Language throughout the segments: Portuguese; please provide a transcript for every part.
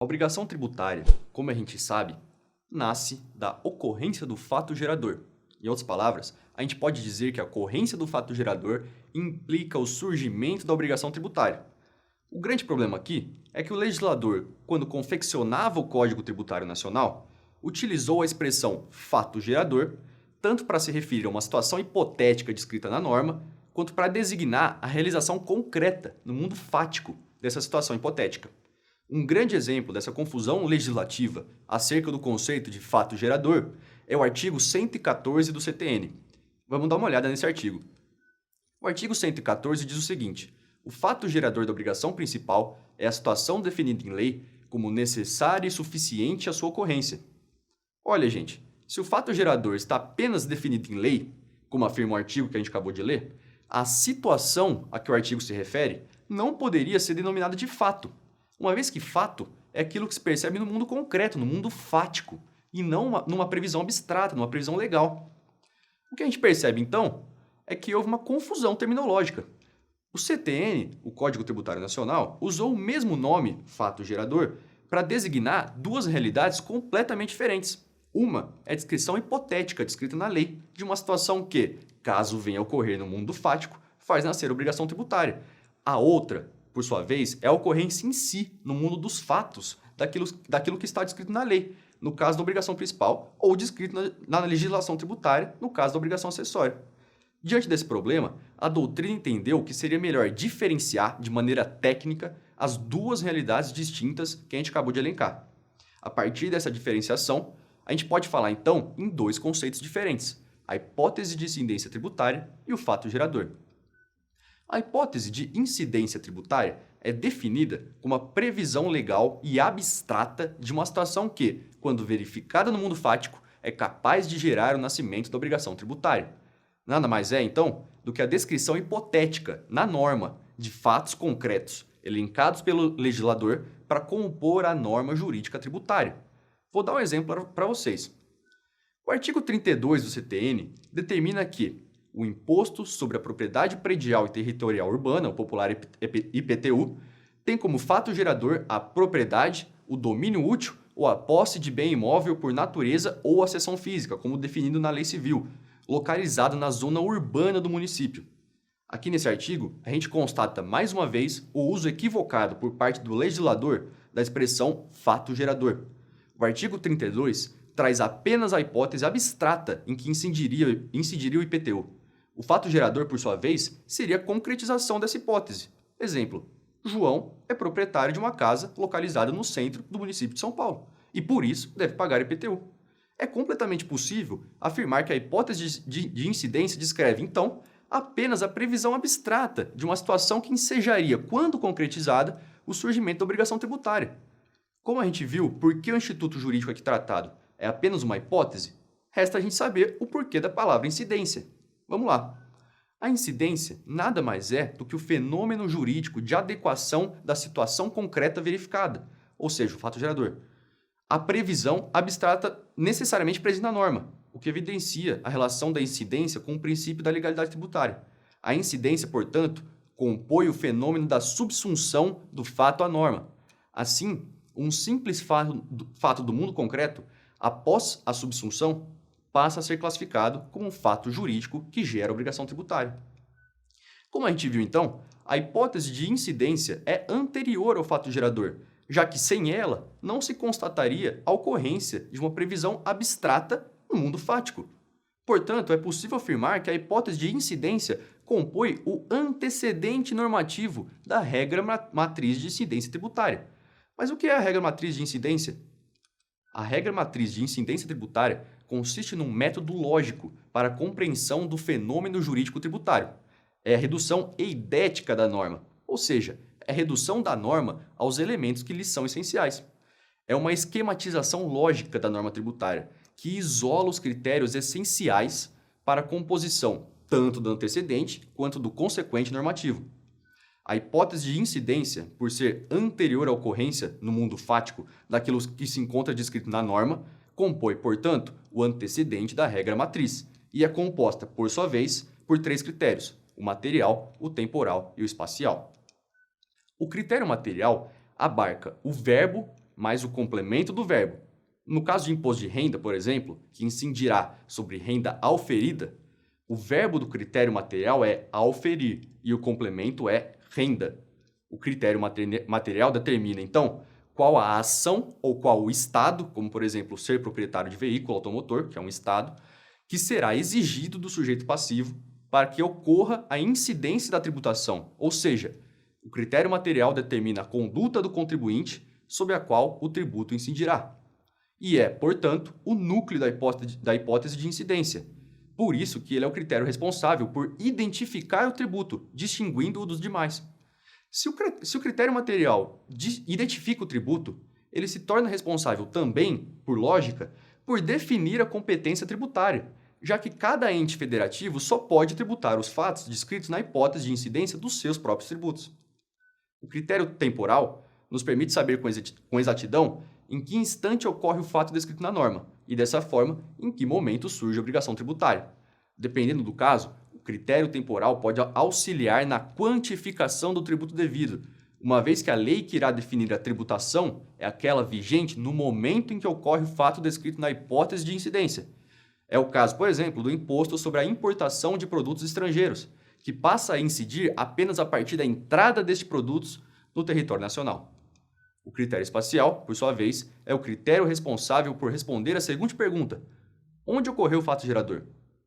A obrigação tributária, como a gente sabe, nasce da ocorrência do fato gerador. Em outras palavras, a gente pode dizer que a ocorrência do fato gerador implica o surgimento da obrigação tributária. O grande problema aqui é que o legislador, quando confeccionava o Código Tributário Nacional, utilizou a expressão fato gerador tanto para se referir a uma situação hipotética descrita na norma, quanto para designar a realização concreta no mundo fático dessa situação hipotética. Um grande exemplo dessa confusão legislativa acerca do conceito de fato gerador é o artigo 114 do CTN. Vamos dar uma olhada nesse artigo. O artigo 114 diz o seguinte: o fato gerador da obrigação principal é a situação definida em lei como necessária e suficiente à sua ocorrência. Olha, gente, se o fato gerador está apenas definido em lei, como afirma o artigo que a gente acabou de ler, a situação a que o artigo se refere não poderia ser denominada de fato, uma vez que fato é aquilo que se percebe no mundo concreto, no mundo fático, e não numa previsão abstrata, numa previsão legal. O que a gente percebe, então, é que houve uma confusão terminológica. O CTN, o Código Tributário Nacional, usou o mesmo nome, fato gerador, para designar duas realidades completamente diferentes. Uma é a descrição hipotética descrita na lei de uma situação que, caso venha a ocorrer no mundo fático, faz nascer obrigação tributária. A outra, por sua vez, é a ocorrência em si, no mundo dos fatos, daquilo que está descrito na lei, no caso da obrigação principal, ou descrito na legislação tributária, no caso da obrigação acessória. Diante desse problema, a doutrina entendeu que seria melhor diferenciar de maneira técnica as duas realidades distintas que a gente acabou de elencar. A partir dessa diferenciação, a gente pode falar então em dois conceitos diferentes: a hipótese de incidência tributária e o fato gerador. A hipótese de incidência tributária é definida como a previsão legal e abstrata de uma situação que, quando verificada no mundo fático, é capaz de gerar o nascimento da obrigação tributária. Nada mais é, então, do que a descrição hipotética, na norma, de fatos concretos, elencados pelo legislador para compor a norma jurídica tributária. Vou dar um exemplo para vocês. O artigo 32 do CTN determina que o Imposto sobre a Propriedade Predial e Territorial Urbana, o popular IPTU, tem como fato gerador a propriedade, o domínio útil ou a posse de bem imóvel por natureza ou acessão física, como definido na Lei Civil, localizado na zona urbana do município. Aqui nesse artigo, a gente constata mais uma vez o uso equivocado por parte do legislador da expressão fato gerador. O artigo 32 traz apenas a hipótese abstrata em que incidiria o IPTU. O fato gerador, por sua vez, seria a concretização dessa hipótese. Exemplo: João é proprietário de uma casa localizada no centro do município de São Paulo e, por isso, deve pagar IPTU. É completamente possível afirmar que a hipótese de incidência descreve, então, apenas a previsão abstrata de uma situação que ensejaria, quando concretizada, o surgimento da obrigação tributária. Como a gente viu, por que o instituto jurídico aqui tratado é apenas uma hipótese, resta a gente saber o porquê da palavra incidência. Vamos lá. A incidência nada mais é do que o fenômeno jurídico de adequação da situação concreta verificada, ou seja, o fato gerador. A previsão abstrata necessariamente presente na norma, o que evidencia a relação da incidência com o princípio da legalidade tributária. A incidência, portanto, compõe o fenômeno da subsunção do fato à norma. Assim, um simples fato do mundo concreto, após a subsunção, passa a ser classificado como um fato jurídico que gera obrigação tributária. Como a gente viu então, a hipótese de incidência é anterior ao fato gerador, já que sem ela não se constataria a ocorrência de uma previsão abstrata no mundo fático. Portanto, é possível afirmar que a hipótese de incidência compõe o antecedente normativo da regra matriz de incidência tributária. Mas o que é a regra matriz de incidência? A regra matriz de incidência tributária consiste num método lógico para a compreensão do fenômeno jurídico tributário. É a redução eidética da norma, ou seja, é a redução da norma aos elementos que lhes são essenciais. É uma esquematização lógica da norma tributária, que isola os critérios essenciais para a composição tanto do antecedente quanto do consequente normativo. A hipótese de incidência, por ser anterior à ocorrência no mundo fático daquilo que se encontra descrito na norma, compõe, portanto, o antecedente da regra matriz e é composta, por sua vez, por três critérios: o material, o temporal e o espacial. O critério material abarca o verbo mais o complemento do verbo. No caso de imposto de renda, por exemplo, que incidirá sobre renda auferida, o verbo do critério material é auferir e o complemento é renda. O critério material determina, então, qual a ação ou qual o estado, como por exemplo ser proprietário de veículo automotor, que é um estado, que será exigido do sujeito passivo para que ocorra a incidência da tributação, ou seja, o critério material determina a conduta do contribuinte sobre a qual o tributo incidirá. E é, portanto, o núcleo da hipótese de incidência. Por isso que ele é o critério responsável por identificar o tributo, distinguindo-o dos demais. Se o critério material identifica o tributo, ele se torna responsável também, por lógica, por definir a competência tributária, já que cada ente federativo só pode tributar os fatos descritos na hipótese de incidência dos seus próprios tributos. O critério temporal nos permite saber com exatidão em que instante ocorre o fato descrito na norma e, dessa forma, em que momento surge a obrigação tributária. Dependendo do caso, o critério temporal pode auxiliar na quantificação do tributo devido, uma vez que a lei que irá definir a tributação é aquela vigente no momento em que ocorre o fato descrito na hipótese de incidência. É o caso, por exemplo, do imposto sobre a importação de produtos estrangeiros, que passa a incidir apenas a partir da entrada destes produtos no território nacional. O critério espacial, por sua vez, é o critério responsável por responder à seguinte pergunta: onde ocorreu o fato gerador?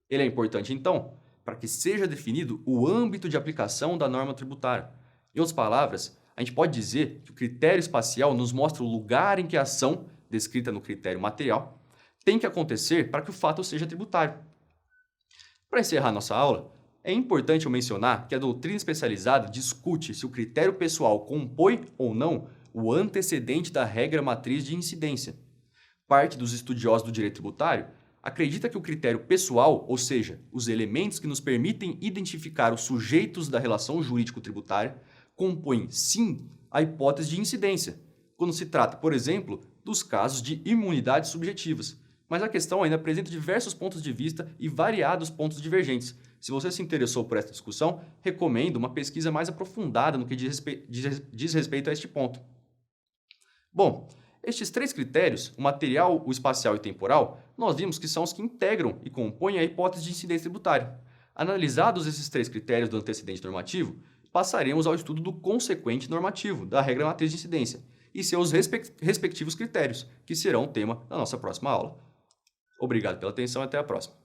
Ele é importante, então, para que seja definido o âmbito de aplicação da norma tributária. Em outras palavras, a gente pode dizer que o critério espacial nos mostra o lugar em que a ação, descrita no critério material, tem que acontecer para que o fato seja tributário. Para encerrar nossa aula, é importante eu mencionar que a doutrina especializada discute se o critério pessoal compõe ou não o antecedente da regra matriz de incidência. Parte dos estudiosos do direito tributário acredita que o critério pessoal, ou seja, os elementos que nos permitem identificar os sujeitos da relação jurídico-tributária, compõem, sim, a hipótese de incidência, quando se trata, por exemplo, dos casos de imunidades subjetivas. Mas a questão ainda apresenta diversos pontos de vista e variados pontos divergentes. Se você se interessou por esta discussão, recomendo uma pesquisa mais aprofundada no que diz respeito a este ponto. Bom, estes três critérios, o material, o espacial e o temporal, nós vimos que são os que integram e compõem a hipótese de incidência tributária. Analisados esses três critérios do antecedente normativo, passaremos ao estudo do consequente normativo, da regra matriz de incidência, e seus respectivos critérios, que serão o tema da nossa próxima aula. Obrigado pela atenção e até a próxima.